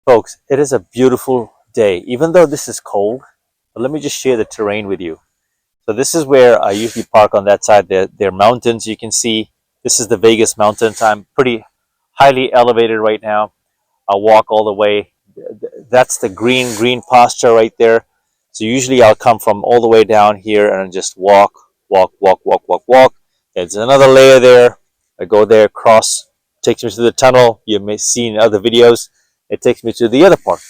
Folks, it is a beautiful day, even though this is cold. But let me just share the terrain with you. So this is where I usually park on that side. There are mountains you can see. This is the Vegas mountains. I'm pretty highly elevated right now. I'll walk all the way. That's the green pasture right there. So usually I'll come from all the way down here and just walk. There's another layer there. I go there, cross, takes me to the tunnel. You may see in other videos. It takes me to the other part.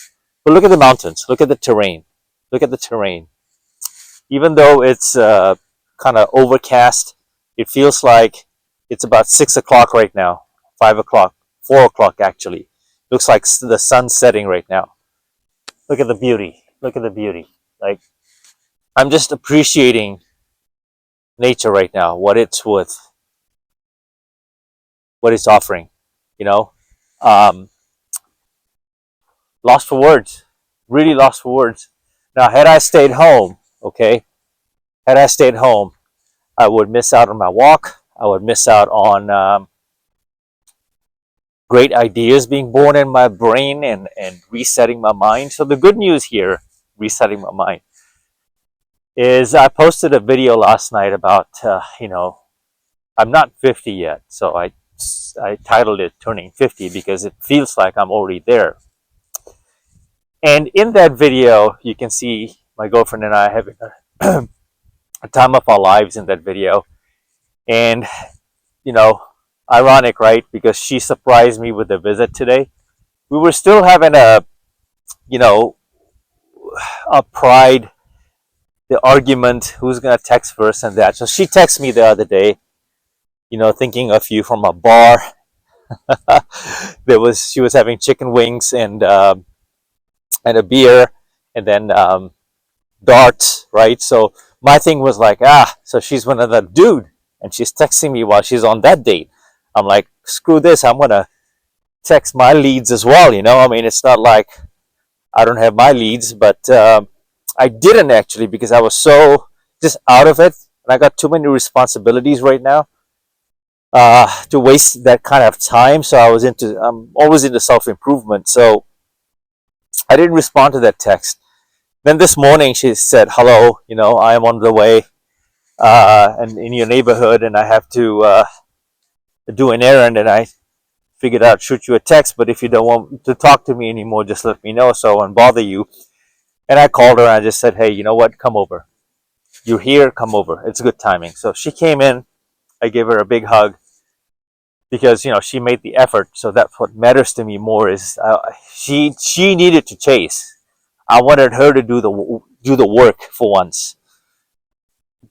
But look at the mountains. Look at the terrain. Look at the terrain. Even though it's kind of overcast, it feels like it's about 6 o'clock right now, 5 o'clock, 4 o'clock actually. Looks like the sun's setting right now. Look at the beauty. Look at the beauty. Like, I'm just appreciating nature right now, what it's worth, what it's offering. You know, um, lost for words. Really lost for words. Now, had I stayed home, okay, had I stayed home, I would miss out on my walk. I would miss out on great ideas being born in my brain and resetting my mind. So the good news here, resetting my mind, is I posted a video last night about, I'm not 50 yet. So I titled it Turning 50 because it feels like I'm already there. And in that video, you can see my girlfriend and I having a time of our lives in that video. And, you know, ironic, right? Because she surprised me with a visit today. We were still having you know, a pride, the argument, who's going to text first and that. So she texted me the other day, thinking of you from a bar. She was having chicken wings and a beer and then darts, right? So my thing was like, so she's one of the dude and she's texting me while she's on that date. I'm like, screw this, I'm gonna text my leads as well. I mean, it's not like I don't have my leads, but I didn't actually because I was so just out of it, and I got too many responsibilities right now to waste that kind of time. So I'm always into self improvement, so I didn't respond to that text. Then this morning she said, "Hello, I am on the way and in your neighborhood, and I have to do an errand, and I figured I'd shoot you a text, but if you don't want to talk to me anymore, just let me know so I won't bother you." And I called her and I just said, "Hey, you know what? Come over. You're here, come over. It's good timing." So she came in. I gave her a big hug because, she made the effort. So that's what matters to me more is she needed to chase. I wanted her to do the work for once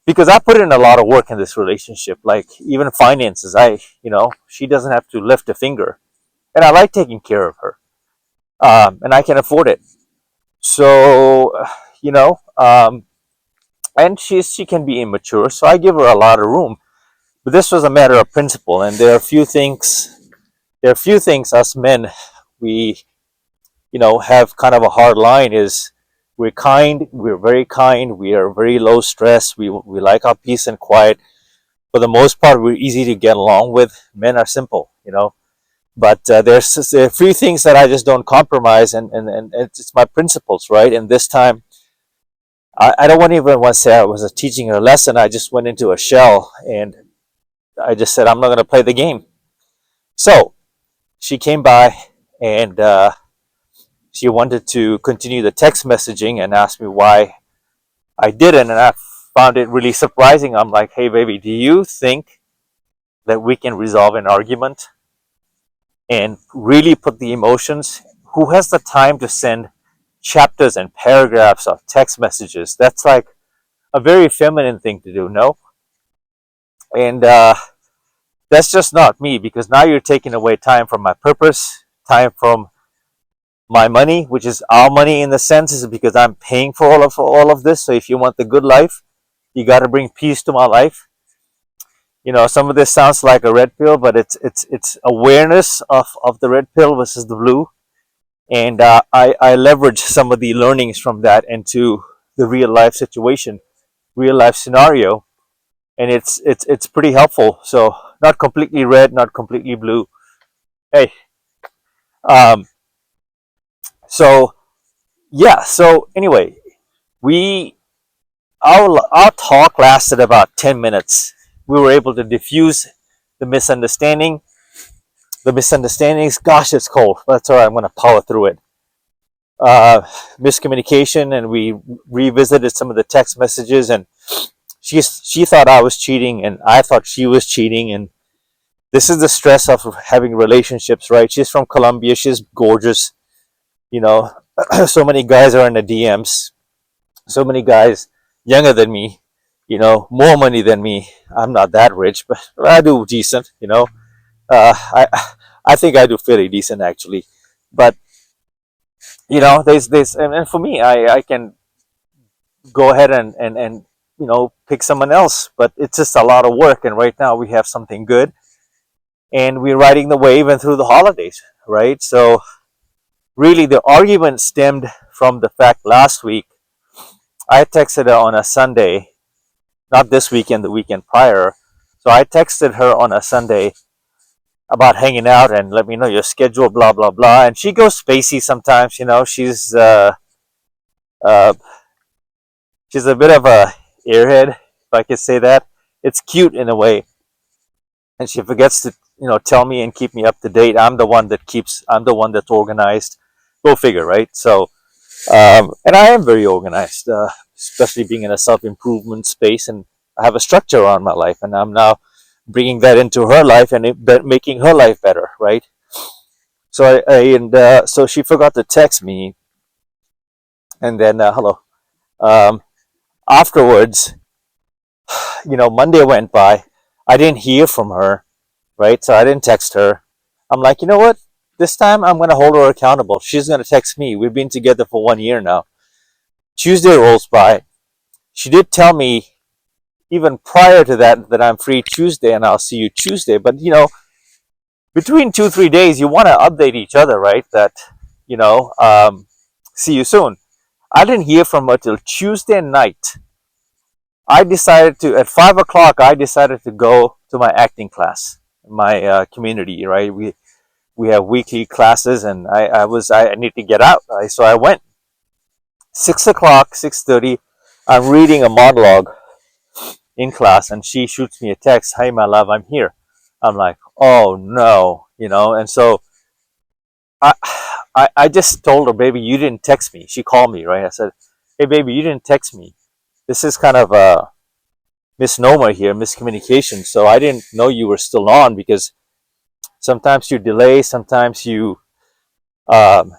because I put in a lot of work in this relationship, like even finances. She doesn't have to lift a finger, and I like taking care of her, and I can afford it. So, you know, um, and she can be immature, so I give her a lot of room. But this was a matter of principle, and there are few things. There are few things us men we have kind of a hard line is we're kind, we're very kind, we are very low stress, we like our peace and quiet. For the most part, we're easy to get along with. Men are simple. But there are a few things that I just don't compromise, and it's my principles, right? And this time, I don't even want to say I was teaching her a lesson. I just went into a shell, and I just said, I'm not going to play the game. So she came by, and she wanted to continue the text messaging and asked me why I didn't. And I found it really surprising. I'm like, hey, baby, do you think that we can resolve an argument and really put the emotions? Who has the time to send chapters and paragraphs of text messages? That's like a very feminine thing to do, no? And that's just not me, because now you're taking away time from my purpose, time from my money, which is our money in the sense, is because I'm paying for all of this. So if you want the good life, you got to bring peace to my life. Some of this sounds like a red pill, but it's awareness of the red pill versus the blue, and I leverage some of the learnings from that into the real life situation, real life scenario, and it's pretty helpful. So not completely red, not completely blue. Hey, um, So yeah. So anyway, we our talk lasted about 10 minutes. We were able to diffuse the misunderstanding. The misunderstandings. Gosh, it's cold. That's all right. I'm going to power through it. uh, Miscommunication, and we revisited some of the text messages. And she thought I was cheating, and I thought she was cheating. And this is the stress of having relationships, right? She's from Colombia. She's gorgeous, you know. So many guys are in the DMs. So many guys younger than me, more money than me. I'm not that rich, but I do decent, I think I do fairly decent actually. But there's and for me, I can go ahead and pick someone else, but it's just a lot of work. And right now we have something good, and we're riding the wave and through the holidays, right? So really the argument stemmed from the fact last week I texted her on a Sunday, not this weekend, the weekend prior. So I texted her on a Sunday about hanging out and let me know your schedule, blah blah blah. And she goes spacey sometimes. Uh, she's a bit of a airhead, if I could say that. It's cute in a way, and she forgets to tell me and keep me up to date. I'm the one that's organized. Go figure, right? So and I am very organized, especially being in a self improvement space, and I have a structure around my life, and I'm now bringing that into her life and making her life better, right? So she forgot to text me, and then hello. Um, Afterwards, Monday went by. I didn't hear from her, right? So I didn't text her. I'm like, you know what? This time I'm gonna hold her accountable. She's gonna text me. We've been together for 1 year now. Tuesday rolls by. She did tell me even prior to that I'm free Tuesday and I'll see you Tuesday. But between 2 3 days, you want to update each other, right? That you know, see you soon. I didn't hear from her till Tuesday night. I decided to at 5 o'clock. I decided to go to my acting class, my community. Right, we have weekly classes, and I need to get out. So I went. 6 o'clock, 6:30. I'm reading a monologue in class, and she shoots me a text. Hey, my love, I'm here. I'm like, oh no, and so I, I just told her, baby, you didn't text me. She called me, right? I said, hey, baby, you didn't text me. This is kind of a misnomer here, miscommunication. So I didn't know you were still on, because sometimes you delay, sometimes you um,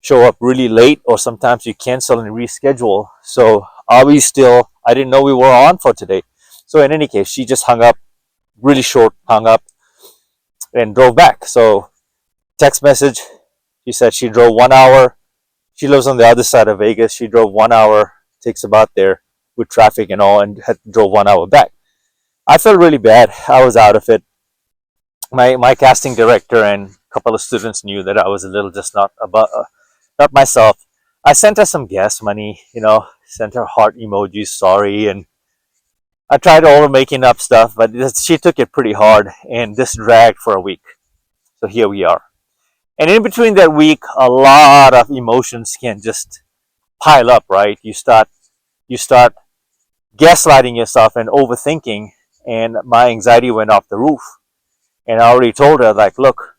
show up really late, or sometimes you cancel and reschedule. So are we still? I didn't know we were on for today. So in any case, she just hung up, really short, hung up, and drove back. So text message, she said she drove 1 hour. She lives on the other side of Vegas. She drove 1 hour, takes about there with traffic and all, and drove 1 hour back. I felt really bad. I was out of it. My casting director and a couple of students knew that I was a little just not myself. I sent her some gas money, sent her heart emojis, sorry, and I tried all the making up stuff, but she took it pretty hard, and this dragged for a week. So here we are. And in between that week, a lot of emotions can just pile up, right? You start gaslighting yourself and overthinking, and my anxiety went off the roof. And I already told her, like, look,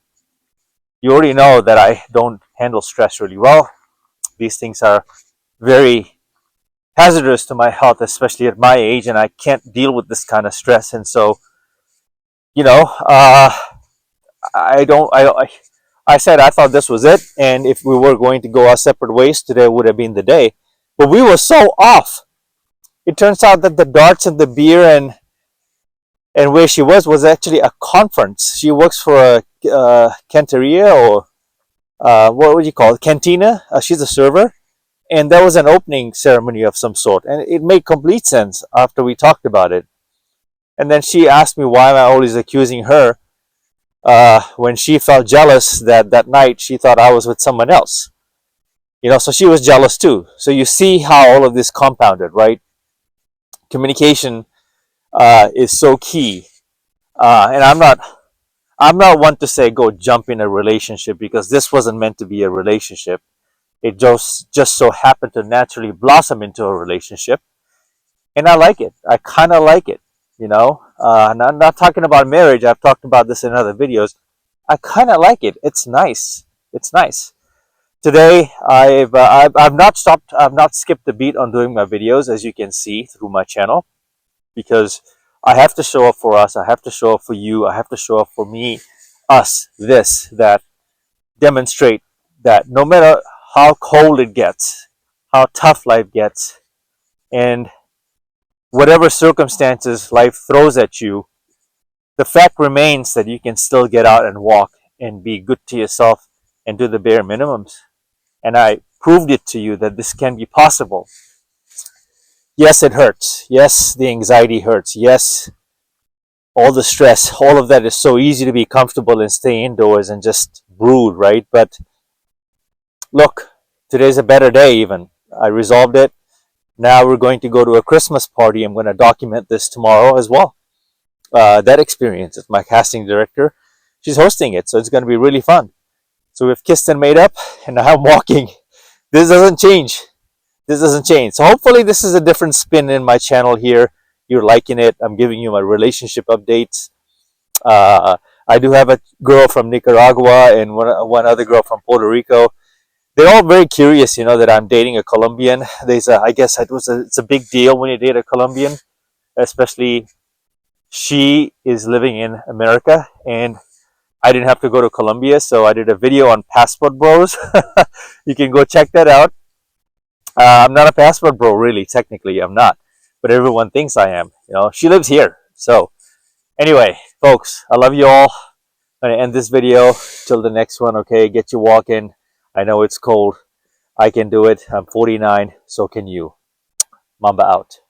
you already know that I don't handle stress really well. These things are very hazardous to my health, especially at my age, and I can't deal with this kind of stress. And so, you know, uh, I don't. I said I thought this was it, and if we were going to go our separate ways, today would have been the day. But we were so off. It turns out that the darts and the beer and where she was actually a conference. She works for a canteria, or what would you call it, cantina. She's a server, and there was an opening ceremony of some sort, and it made complete sense after we talked about it. And then she asked me why am I always accusing her, when she felt jealous that that night she thought I was with someone else. So she was jealous too. So you see how all of this compounded, right? Communication is so key. And I'm not one to say go jump in a relationship, because this wasn't meant to be a relationship. It just so happened to naturally blossom into a relationship, and I like it. I kind of like it, you know. And I'm not talking about marriage. I've talked about this in other videos. I kind of like it. It's nice. It's nice. Today, I've not stopped. I've not skipped a beat on doing my videos, as you can see through my channel, because I have to show up for us. I have to show up for you. I have to show up for me, us, this, that, demonstrate that no matter how cold it gets, how tough life gets, and whatever circumstances life throws at you, the fact remains that you can still get out and walk and be good to yourself and do the bare minimums. And I proved it to you that this can be possible. Yes, it hurts. Yes, the anxiety hurts. Yes, all the stress, all of that is so easy to be comfortable and stay indoors and just brood, right? But look, today's a better day even. I resolved it. Now we're going to go to a Christmas party. I'm going to document this tomorrow as well. That experience with my casting director. She's hosting it, so it's going to be really fun. So we've kissed and made up, and now I'm walking. This doesn't change. This doesn't change. So hopefully this is a different spin in my channel here. You're liking it. I'm giving you my relationship updates. Uh, I do have a girl from Nicaragua and one other girl from Puerto Rico. They're all very curious, that I'm dating a Colombian. I guess it's a big deal when you date a Colombian, especially she is living in America and I didn't have to go to Colombia, so I did a video on Passport Bros. You can go check that out. I'm not a passport bro, really. Technically, I'm not, but everyone thinks I am. She lives here. So anyway, folks, I love you all. I'm gonna end this video till the next one. Okay, get you walking. I know it's cold. I can do it. I'm 49. So can you. Mamba out.